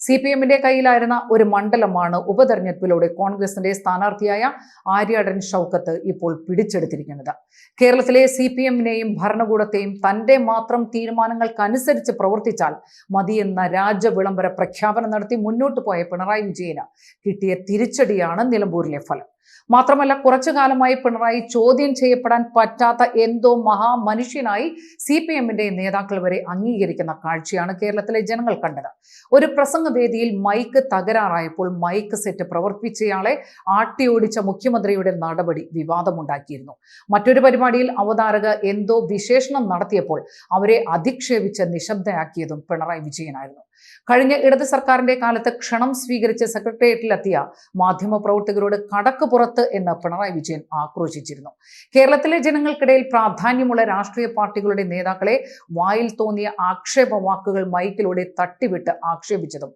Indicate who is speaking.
Speaker 1: CPM-ന്റെ കയ്യിലായിരുന്ന ഒരു മണ്ഡലമാണ് ഉപതെരഞ്ഞെടുപ്പിലൂടെ കോൺഗ്രസിന്റെ സ്ഥാനാർത്ഥിയായ ആര്യാടൻ ഷൗക്കത്ത് ഇപ്പോൾ പിടിച്ചെടുത്തിരിക്കുന്നത്. കേരളത്തിലെ CPM-നെയും ഭരണകൂടത്തെയും തന്റെ മാത്രം തീരുമാനങ്ങൾക്കനുസരിച്ച് പ്രവർത്തിച്ചാൽ മതിയെന്ന രാജ്യവിളംബര പ്രഖ്യാപനം നടത്തി മുന്നോട്ട് പോയ പിണറായി വിജയന് കിട്ടിയ തിരിച്ചടിയാണ് നിലമ്പൂരിലെ ഫലം. മാത്രമല്ല, കുറച്ചു കാലമായി പിണറായി ചോദ്യം ചെയ്യപ്പെടാൻ പറ്റാത്ത എന്തോ മഹാമനുഷ്യനായി CPM-ന്റെ നേതാക്കൾ വരെ അംഗീകരിക്കുന്ന കാഴ്ചയാണ് കേരളത്തിലെ ജനങ്ങൾ കണ്ടത്. ഒരു പ്രസംഗവേദിയിൽ മൈക്ക് തകരാറായപ്പോൾ മൈക്ക് സെറ്റ് പ്രവർത്തിച്ചയാളെ ആട്ടിയോടിച്ച മുഖ്യമന്ത്രിയുടെ നടപടി വിവാദമുണ്ടാക്കിയിരുന്നു. മറ്റൊരു പരിപാടിയിൽ അവതാരക എന്തോ വിശേഷണം നടത്തിയപ്പോൾ അവരെ അധിക്ഷേപിച്ച് നിശബ്ദയാക്കിയതും പിണറായി വിജയനായിരുന്നു. കഴിഞ്ഞ ഇടത് സർക്കാരിന്റെ കാലത്ത് ക്ഷണം സ്വീകരിച്ച് സെക്രട്ടേറിയറ്റിലെത്തിയ മാധ്യമപ്രവർത്തകരോട് കടക്ക് പുറത്ത് എന്ന് പിണറായി വിജയൻ ആക്രോശിച്ചിരുന്നു. കേരളത്തിലെ ജനങ്ങൾക്കിടയിൽ പ്രാധാന്യമുള്ള രാഷ്ട്രീയ പാർട്ടികളുടെ നേതാക്കളെ വായിൽ തോന്നിയ ആക്ഷേപ വാക്കുകൾ മൈക്കിലൂടെ തട്ടിവിട്ട് ആക്ഷേപിച്ചതും